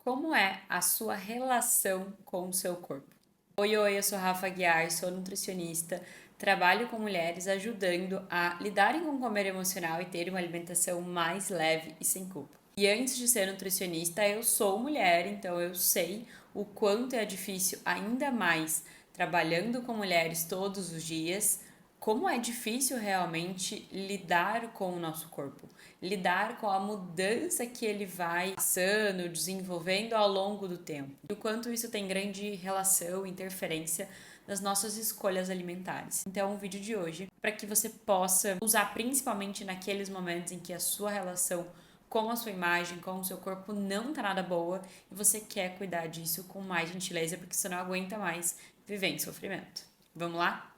Como é a sua relação com o seu corpo? Oi, eu sou Rafa Guiar, sou nutricionista, trabalho com mulheres ajudando a lidarem com o comer emocional e ter uma alimentação mais leve e sem culpa. E antes de ser nutricionista, eu sou mulher, então eu sei o quanto é difícil, ainda mais trabalhando com mulheres todos os dias, como é difícil realmente lidar com o nosso corpo, lidar com a mudança que ele vai passando, desenvolvendo ao longo do tempo. E o quanto isso tem grande relação, interferência nas nossas escolhas alimentares. Então, o vídeo de hoje, para que você possa usar principalmente naqueles momentos em que a sua relação com a sua imagem, com o seu corpo não tá nada boa e você quer cuidar disso com mais gentileza, porque você não aguenta mais viver em sofrimento. Vamos lá?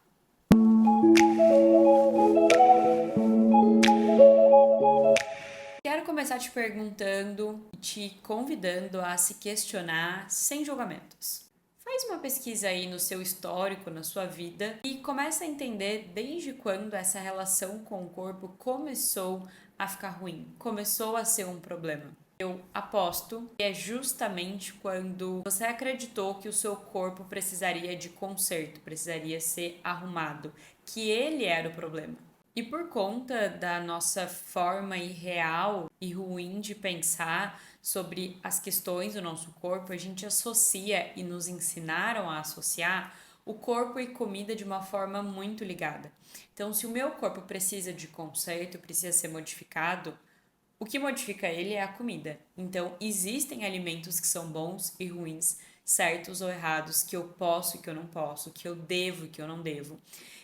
Quero começar te perguntando e te convidando a se questionar sem julgamentos. Faz uma pesquisa aí no seu histórico, na sua vida e começa a entender desde quando essa relação com o corpo começou a ficar ruim, começou a ser um problema. Eu aposto que é justamente quando você acreditou que o seu corpo precisaria de conserto, precisaria ser arrumado, que ele era o problema. E por conta da nossa forma irreal e ruim de pensar sobre as questões do nosso corpo, a gente associa e nos ensinaram a associar o corpo e comida de uma forma muito ligada. Então, se o meu corpo precisa de conserto, precisa ser modificado, o que modifica ele é a comida. Então, existem alimentos que são bons e ruins, certos ou errados, que eu posso e que eu não posso, que eu devo e que eu não devo.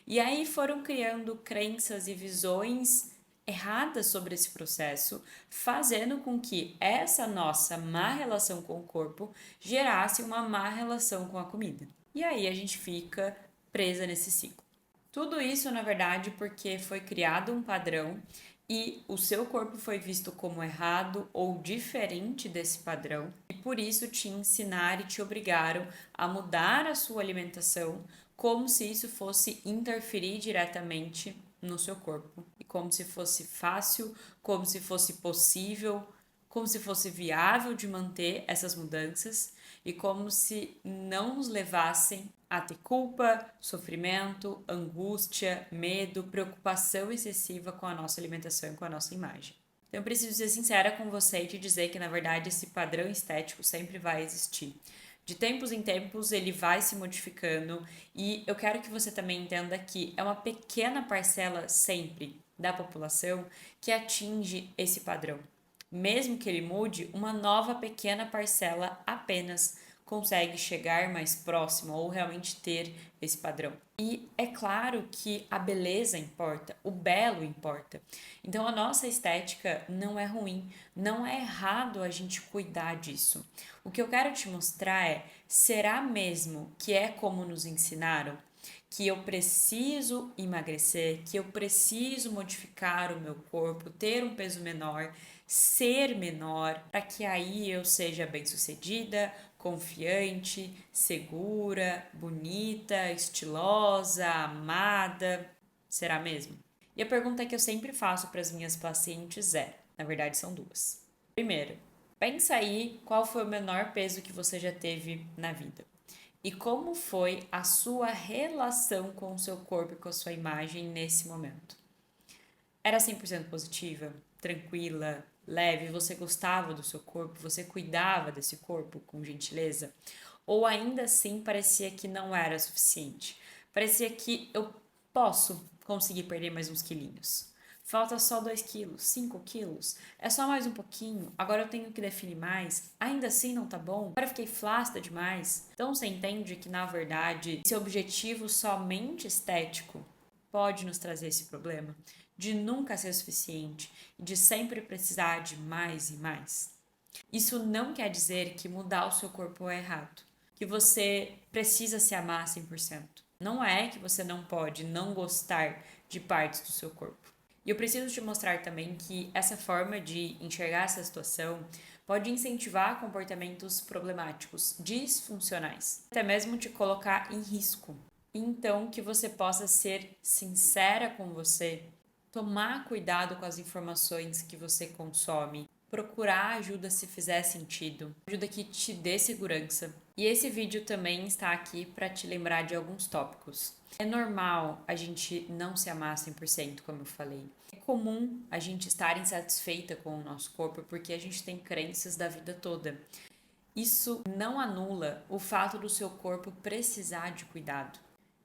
E aí foram criando crenças e visões erradas sobre esse processo, fazendo com que essa nossa má relação com o corpo gerasse uma má relação com a comida. E aí a gente fica presa nesse ciclo. Tudo isso, na verdade, porque foi criado um padrão e o seu corpo foi visto como errado ou diferente desse padrão, e por isso te ensinaram e te obrigaram a mudar a sua alimentação, como se isso fosse interferir diretamente no seu corpo, e como se fosse fácil, como se fosse possível, como se fosse viável de manter essas mudanças e como se não nos levassem a ter culpa, sofrimento, angústia, medo, preocupação excessiva com a nossa alimentação e com a nossa imagem. Então, eu preciso ser sincera com você e te dizer que, na verdade, esse padrão estético sempre vai existir. De tempos em tempos ele vai se modificando e eu quero que você também entenda que é uma pequena parcela sempre da população que atinge esse padrão. Mesmo que ele mude, uma nova pequena parcela apenas consegue chegar mais próximo ou realmente ter esse padrão. E é claro que a beleza importa, o belo importa. Então a nossa estética não é ruim, não é errado a gente cuidar disso. O que eu quero te mostrar é, será mesmo que é como nos ensinaram? Que eu preciso emagrecer, que eu preciso modificar o meu corpo, ter um peso menor, ser menor, para que aí eu seja bem-sucedida, confiante, segura, bonita, estilosa, amada. Será mesmo? E a pergunta que eu sempre faço para as minhas pacientes é, na verdade são duas. Primeiro, pensa aí qual foi o menor peso que você já teve na vida. E como foi a sua relação com o seu corpo e com a sua imagem nesse momento? Era 100% positiva, tranquila, leve, você gostava do seu corpo, você cuidava desse corpo com gentileza? Ou ainda assim parecia que não era suficiente? Parecia que eu posso conseguir perder mais uns quilinhos. Falta só 2 quilos, 5 quilos, é só mais um pouquinho, agora eu tenho que definir mais, ainda assim não tá bom, agora eu fiquei flácida demais. Então você entende que na verdade esse objetivo somente estético pode nos trazer esse problema de nunca ser suficiente e de sempre precisar de mais e mais. Isso não quer dizer que mudar o seu corpo é errado, que você precisa se amar 100%. Não é que você não pode não gostar de partes do seu corpo. E eu preciso te mostrar também que essa forma de enxergar essa situação pode incentivar comportamentos problemáticos, disfuncionais, até mesmo te colocar em risco. Então, que você possa ser sincera com você, tomar cuidado com as informações que você consome, procurar ajuda se fizer sentido, ajuda que te dê segurança. E esse vídeo também está aqui para te lembrar de alguns tópicos. É normal a gente não se amar 100%, como eu falei. É comum a gente estar insatisfeita com o nosso corpo porque a gente tem crenças da vida toda. Isso não anula o fato do seu corpo precisar de cuidado.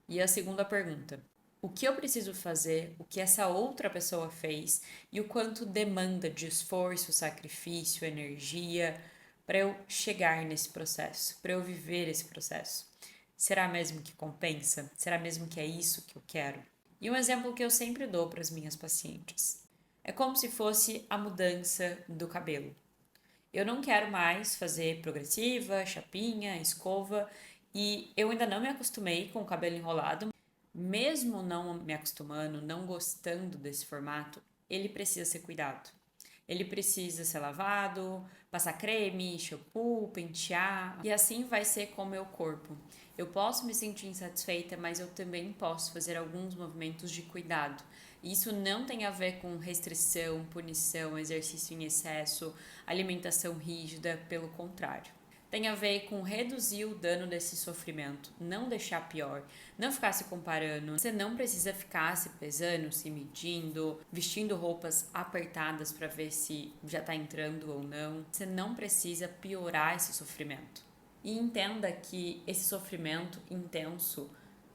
E a segunda pergunta: o que eu preciso fazer, o que essa outra pessoa fez e o quanto demanda de esforço, sacrifício, energia para eu chegar nesse processo, para eu viver esse processo? Será mesmo que compensa? Será mesmo que é isso que eu quero? E um exemplo que eu sempre dou para as minhas pacientes é como se fosse a mudança do cabelo. Eu não quero mais fazer progressiva, chapinha, escova e eu ainda não me acostumei com o cabelo enrolado. Mesmo não me acostumando, não gostando desse formato, ele precisa ser cuidado. Ele precisa ser lavado, passar creme, shampoo, pentear, e assim vai ser com o meu corpo. Eu posso me sentir insatisfeita, mas eu também posso fazer alguns movimentos de cuidado. Isso não tem a ver com restrição, punição, exercício em excesso, alimentação rígida, pelo contrário. Tem a ver com reduzir o dano desse sofrimento, não deixar pior, não ficar se comparando. Você não precisa ficar se pesando, se medindo, vestindo roupas apertadas para ver se já está entrando ou não. Você não precisa piorar esse sofrimento. E entenda que esse sofrimento intenso,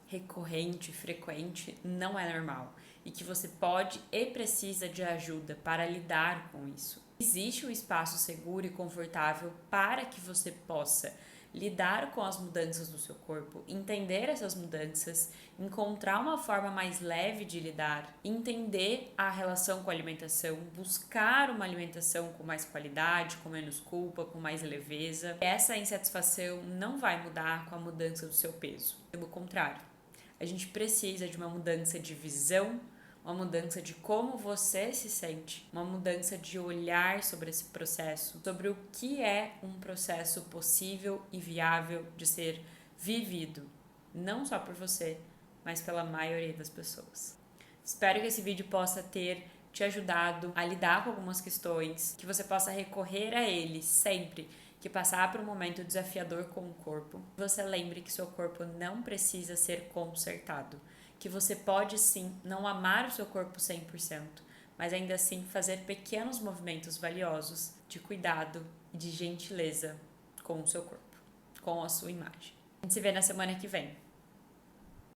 recorrente, frequente, não é normal e que você pode e precisa de ajuda para lidar com isso. Existe um espaço seguro e confortável para que você possa lidar com as mudanças do seu corpo, entender essas mudanças, encontrar uma forma mais leve de lidar, entender a relação com a alimentação, buscar uma alimentação com mais qualidade, com menos culpa, com mais leveza. Essa insatisfação não vai mudar com a mudança do seu peso. Pelo contrário, a gente precisa de uma mudança de visão, uma mudança de como você se sente, uma mudança de olhar sobre esse processo, sobre o que é um processo possível e viável de ser vivido, não só por você, mas pela maioria das pessoas. Espero que esse vídeo possa ter te ajudado a lidar com algumas questões, que você possa recorrer a ele sempre que passar por um momento desafiador com o corpo. Você lembre que seu corpo não precisa ser consertado, que você pode sim não amar o seu corpo 100%, mas ainda assim fazer pequenos movimentos valiosos de cuidado e de gentileza com o seu corpo, com a sua imagem. A gente se vê na semana que vem.